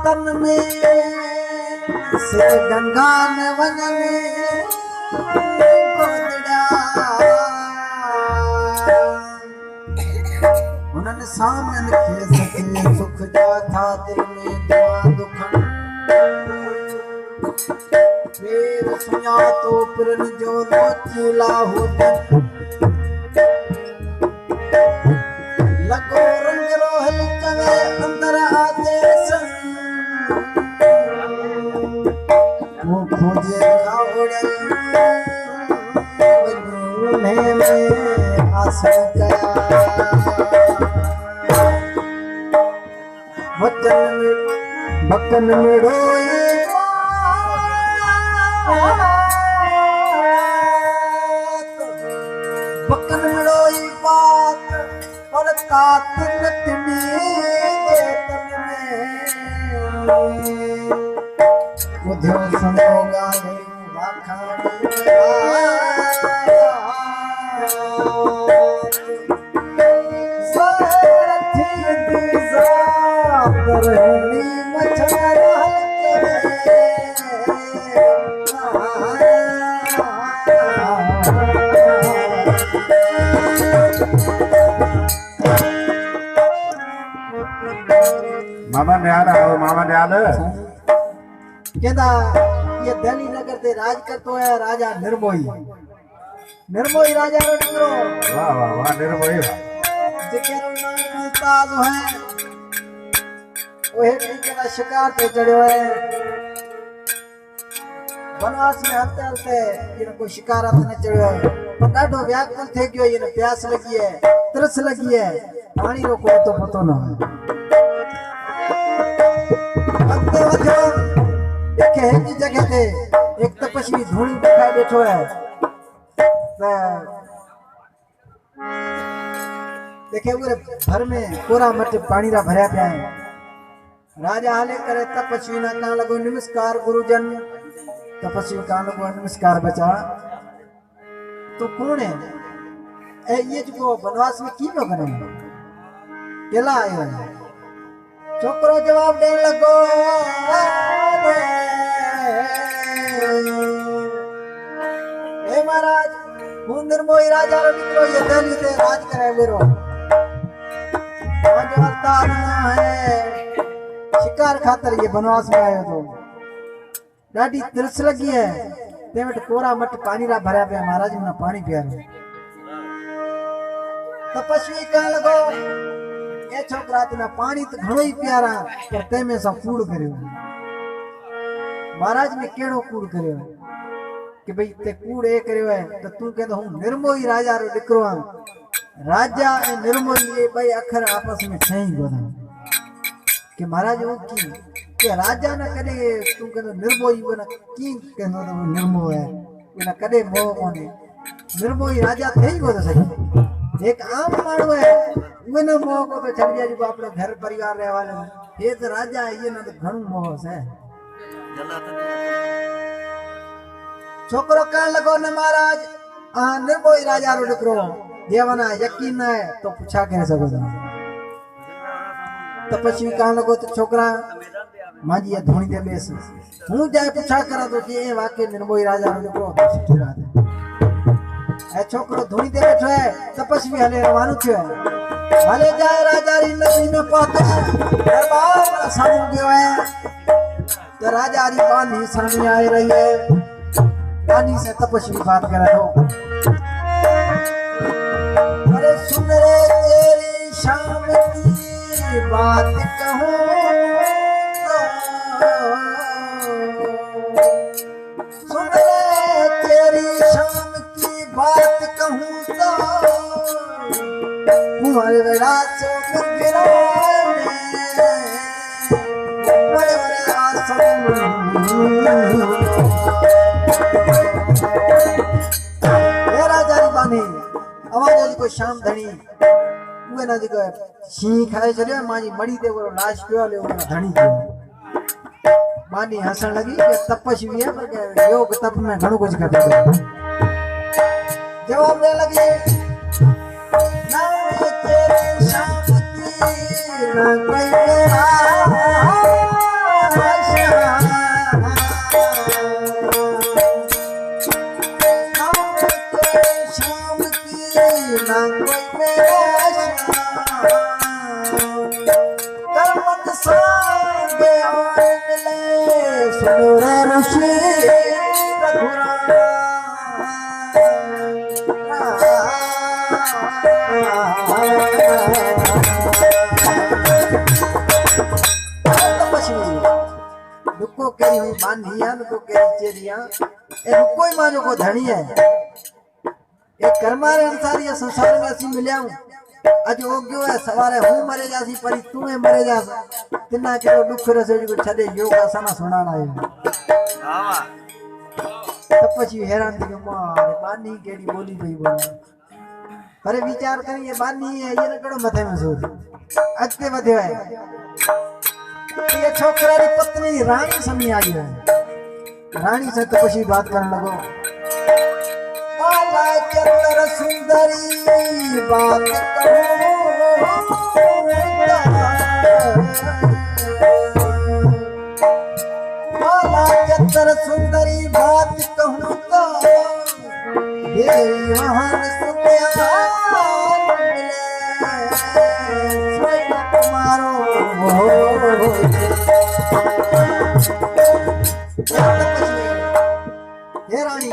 तन में से गंगा नवन में उन्हनि सामने खे सके सुख जा था दिल में दुआ दुखन फेर सुया तो पुरन जो लोचीला होतन लगो रंग रोहल चवे अंदर आते सन वो खोजे कावड़न उन्हें में आसन गया बकन में रोए बकन में रोई बात और कातिल तिमी मुझे सुनो गाने मामा ध्यान कहता ये दिल्ली नगर ते राज करतो है राजा निर्मोही राजा रो डंगरो वाह वाह वाह निर्मोही जेकेरो नाम मुमताज है ओहे केड़ा शिकार पे चढ़यो है वनवास में हलते हलते ये कोई शिकार हाथ ने चढ़यो है पर डाढो व्याकुल थे गयो ये प्यास लगी है तरस लगी है पानी रो कोई तो पतो न है अंते वजो देखे है की जगह ते एक तपस्वी धूणी दिखाई बैठो है देखे वो भर में पूरा मट पानी रा भरया पिया है राजा हाले करे तपस्वी ना कहा लगो नमस्कार गुरुजन तपस्वी कहा लगो नमस्कार बचा तो कौन है ए ये जो वनवास में की नो करे केला आयो है छोकरो जवाब देने लगो हे महाराज हूँ निर्मोही राजा रो निकलो ये दिल्ली से राज करे मेरो आज अवतार है शिकार खातर ये वनवास में आयो तो डाडी तरस लगी है ते वट कोरा मट पानी रा भरया पे महाराज ने पानी पिया तपस्वी कह लगो ए छोकरा तना पानी तो घणो ही प्यारा पर ते में सा कूड़ करयो महाराज ने केड़ो कूड़ करयो कि भाई ते कूड़ ए करयो है तो तू कहतो हूं निर्मोही राजा रो दिकरो हां राजा ए निर्मोही ये भाई अखर आपस में छई गोदा कि महाराज वो की कि राजा न कदे तू कहतो निर्मोही बना की कहतो तो निर्मोह है बिना कदे मोह कोने निर्मोही राजा थई गोदा सही एक आम माणू है उन मोह को तो छड़ जाई अपने घर परिवार रहे वाले ये तो राजा है ये ना तो घणो मोह है छोकरो कहने लगो न महाराज निर्मोही राजा रो दिकरो देवना यकीन है तो पूछा कह सको तपस्वी कहने लगो तो छोकरा माजी ये धोनी दे बेस हूं जाए पूछा करा तो कि ये वाकई निर्मोही राजा रो दिकरो तो बात है छोकरो धोनी दे बैठो है तपस्वी हले रवानो छे हले जाए राजा री नगरी में पहुंचे दरबार सामू गयो है तो राजा री बानी सामने आए रही है रानी से तपस्वी बात कर रहा हो अरे सुन रे तेरी शाम की बात कहूं सुन रे तेरी शाम की बात कहूं तो तुम्हारे बड़ा से गिरा बड़े बड़े आसमान मानी आवाज जी को शाम धणी उहे ना जी को शी खाए चलियो माजी मड़ी ते वो लाश पियो ले वो धणी थियो मानी हसन लगी कि तपस्वी है पर योग तप में घणो कुछ कर जवाब दे लगी ना तेरे शाम की ना कोई मेरा रुको केरी हुई बांधिया रुको केरी चेरिया ए रुको ही मां जो को धणी है एक कर्मारे अनुसार ये संसार में असी मिलिया हूं आज हो गयो है सवारे हूं मरे जासी परी तू है मरे जास तिना के दुख रसे जो छदे योग आसना सुनाना है हां तपस्वी हैरान थी मारे बानी केड़ी बोली पई बोली अरे विचार करी ये बानी है ये न कड़ो मथे में सोच अगते वधे है ये छोकरा री पत्नी रानी समी आई है रानी से तपस्वी बात करने लगो माला चंद्र सुंदरी बात करो माला चंद्र सुंदरी बात कहूं तो ये महान सुत्या तुम्हारो ये रानी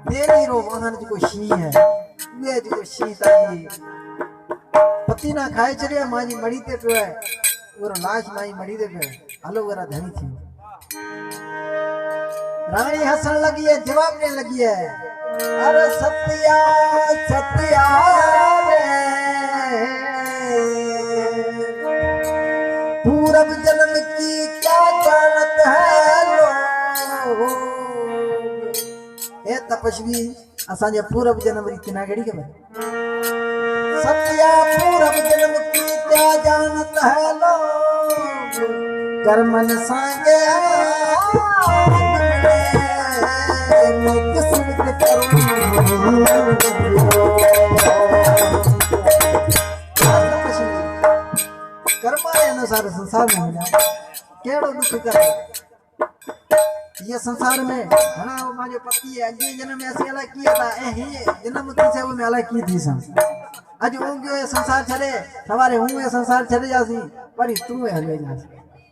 देवी रो वाहन जो शी है वे जो शी ताजी पति ना खाए चले माजी मड़ी ते पे है और लाश माई मड़ी ते पे हलो वरा धनी थी रानी हंसने लगी है जवाब देने लगी है अरे सत्या सत्या पूरब जन्म की क्या जानत है लो ए तपस्वी असा जे पूरब जन्म री किना गड़ी के सत्या पूरब जन्म की क्या जानत है लो कर्मन संगे मैं किस्मत करूं कर्मा अनुसार संसार में मिला केड़ो दुख कर ये संसार में हना माजो पति है अगे जन्म में ऐसे अला किया था ए ही जन्म की से वो में अला की थी सन आज हो गयो ये संसार छड़े सवारे हूं ये संसार छड़े जासी पर तू है हले जासी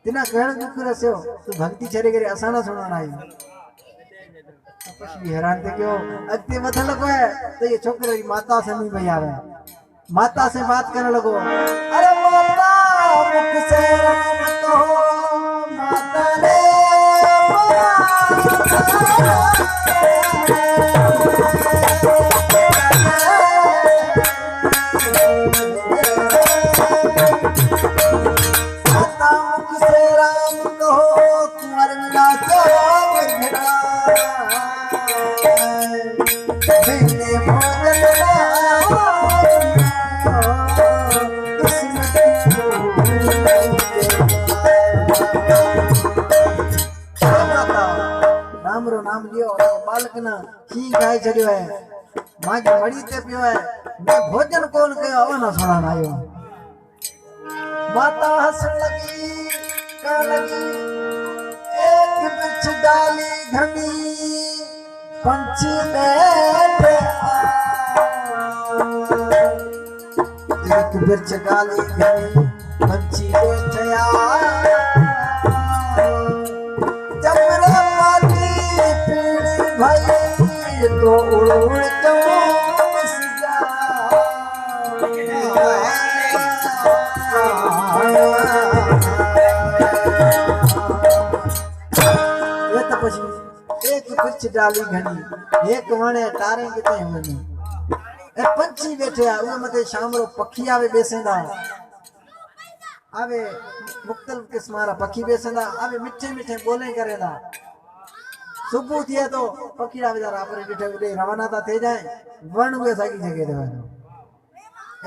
तिना केड़ो दुख रस्यो तू भक्ति छड़े करे आसाना सुनाना आई तपस्वी हैरान थे क्यों अगते मथे लगो है तो ये छोकरे की माता से नहीं भई आवे माता से बात करने लगो अरे माता मुख से राम तो माता रे माता मुख से राम कहो कुंवर मिला नाम लियो बालक ना की गाय चढ़ियो है माज मड़ी ते पियो है मैं भोजन कौन कयो आवा ना सुनान आयो माता हंसण लगी कह लगी एक बिछ डाली घनी पंछी बैठे एक बिछ डाली घनी पंछी बैठे तो उड़ उड़ तो ये तपस्वी एक बिछ डाली घनी एक वणे तारे किते वने ए पंछी बैठे आ उन मते शाम रो पखी आवे बेसेंदा आवे मुख्तलिफ किस्म रा पखी बेसेंदा आवे मिठे मिठे बोले करेंदा सुबह थिए तो पखीड़ा बेचारा आपरे डिठे उडे रवाना था थे जाए वण उगे सागी जगह देवानो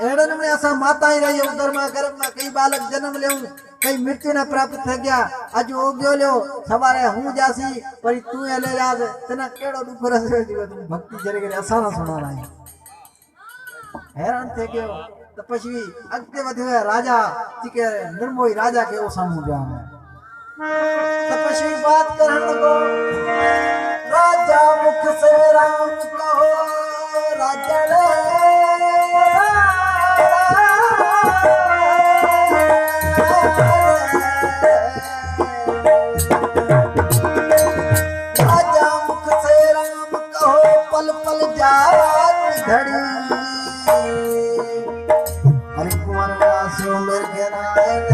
एड़े नमूने असा माता ही रही उदर में गर्भ में कई बालक जन्म लेऊ कई मृत्यु ने प्राप्त थे गया आज ओग्यो लो सवारे हूं जासी पर तू ए ले जा तना केड़ो दुख रसे जीव तू भक्ति जरे करे असा ना सुना रहा है हैरान थे गयो तो पछी अगते वधे राजा के निर्मोही राजा के ओ सामू गया तो पछी बात करन लगो राजा मुख से राम कहो राजा ले राजा मुख से राम कहो पल पल जात घड़ी हरि कुंवर वासु मिर्गे नायक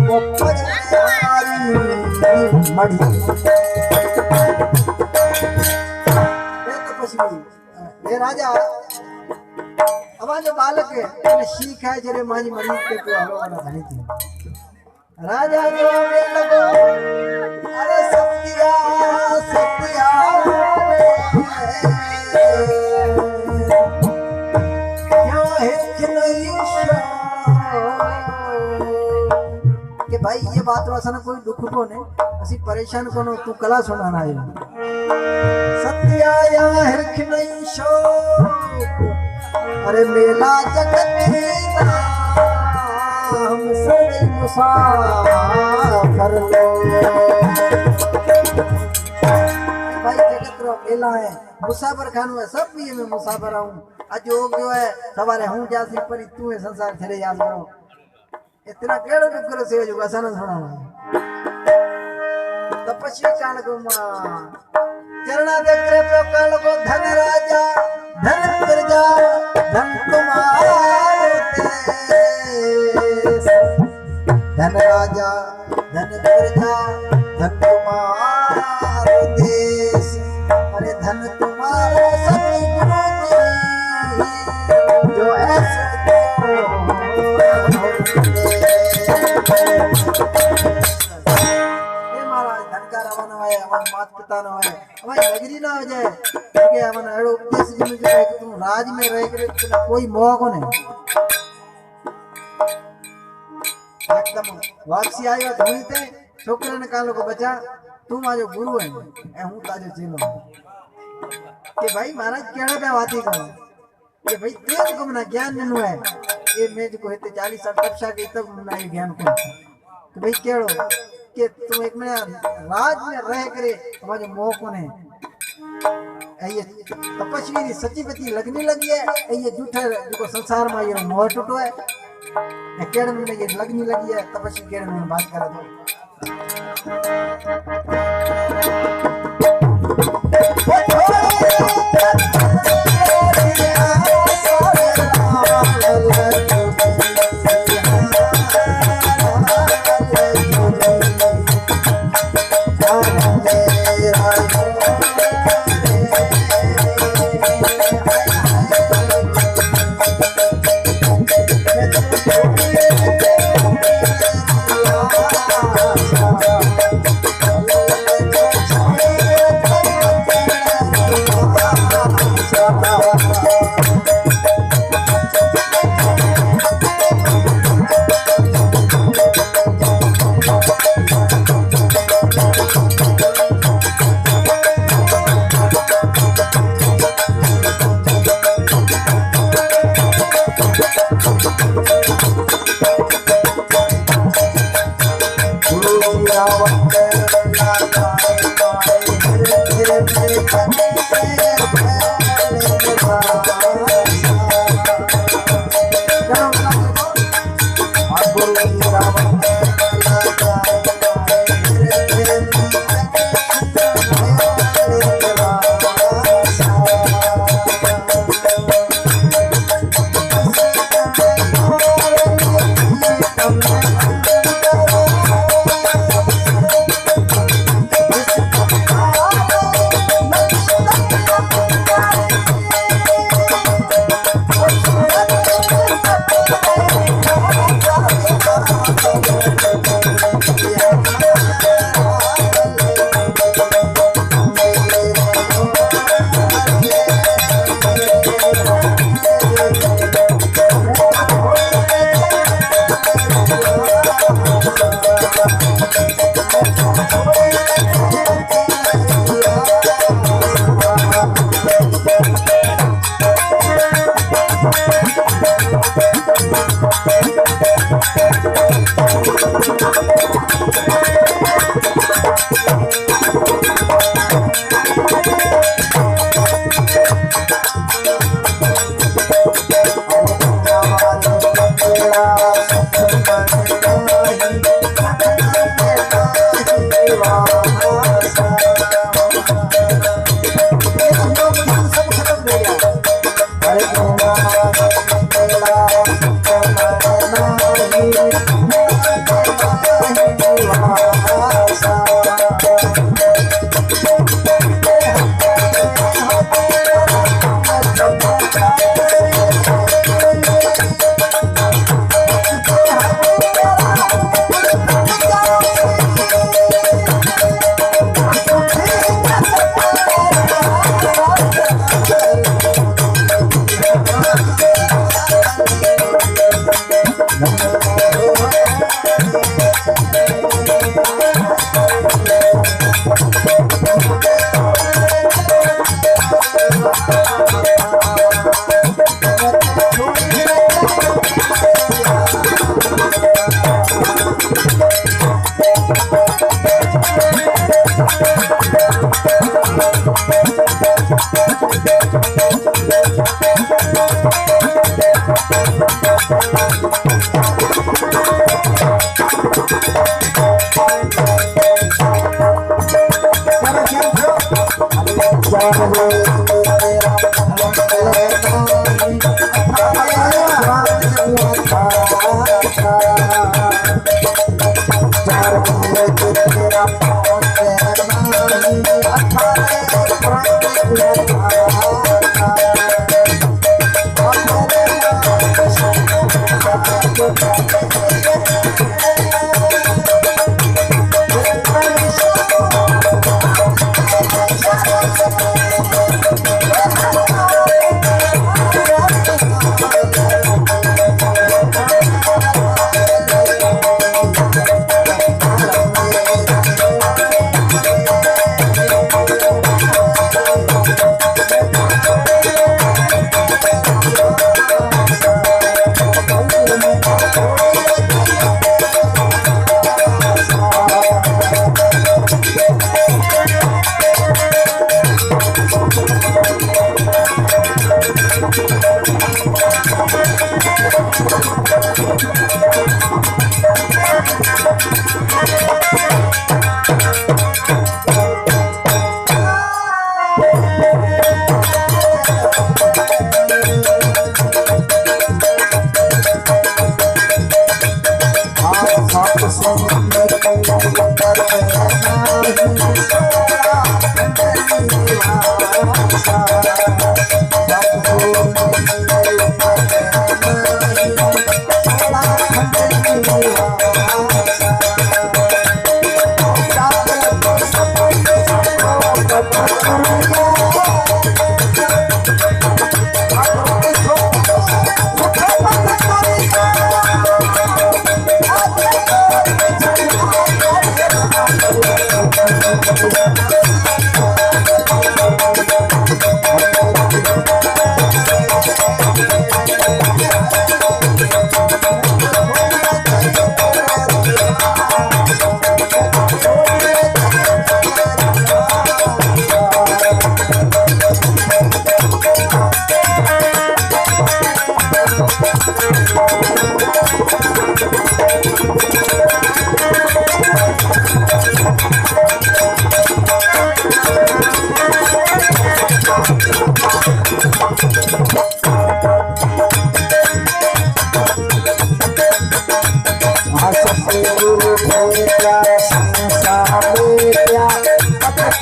वो पज हमारी मड़ी ये राजा अब जो बालक है ने सीख है जरे माजी मरीज के को हलो वाला धनी थी राजा जो आने लगो अरे सत्या सत्या क्यों है कि नहीं कि भाई ये बात वासना कोई दुख को ने असी परेशान को तू कला सुनाना है सत्या या हिरख नहीं शोक अरे मेला जगत हम सभी मुसाफर लो भाई जगत रो मेला है मुसाफर खानो है सब भी मैं मुसाफर हूँ आज हो गयो है सवारे हूँ जासी पर तू है संसार छड़े याद करो इतना केड़ो दुख करे से जो आसान सुनाना तपस्वी काल को मां चरणा दे कृपा काल को धन राजा धन प्रजा धन तुम्हारे देश धन राजा धन प्रजा धन तुम्हारे देश अरे धन तुम्हारे सतगुरु जी जो ऐसे मात पिता न है हमारी नगरी ना हो जाए क्योंकि हमन एड़ो उपदेश जिन जो है कि तू राज में रह करे तो कोई मोह को नहीं एकदम वापसी आयो धुलते छोकरे ने कालो को बचा तू माजो गुरु है ए हूं ताजो चेलो के भाई महाराज केड़ा पे वाती को के भाई तेज को मना ज्ञान ननु है ये मैं जो कहते 40 साल तपस्या के तब मना ये ज्ञान को तो भाई केड़ो कि तुम एक में राज में रह करे हमारे मोह को ने ये तपस्वी सच्ची पति लगने लगी है ये झूठे जो संसार में ये मोह टूटो है केड़ में ये लगने लगी है तपस्वी केड़ में बात करा दो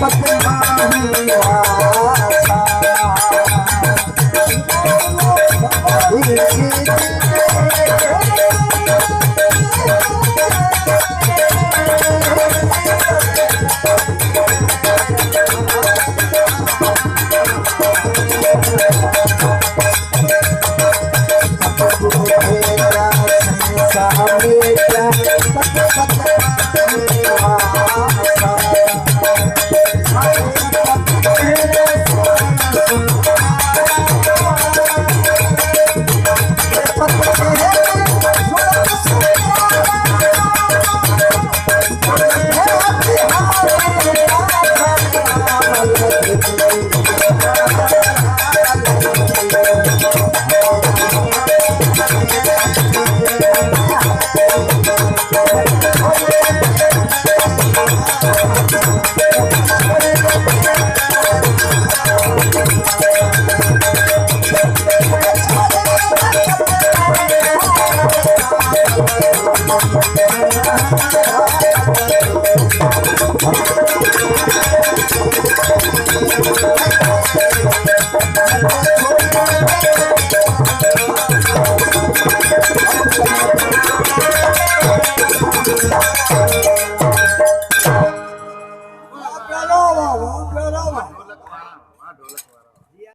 पत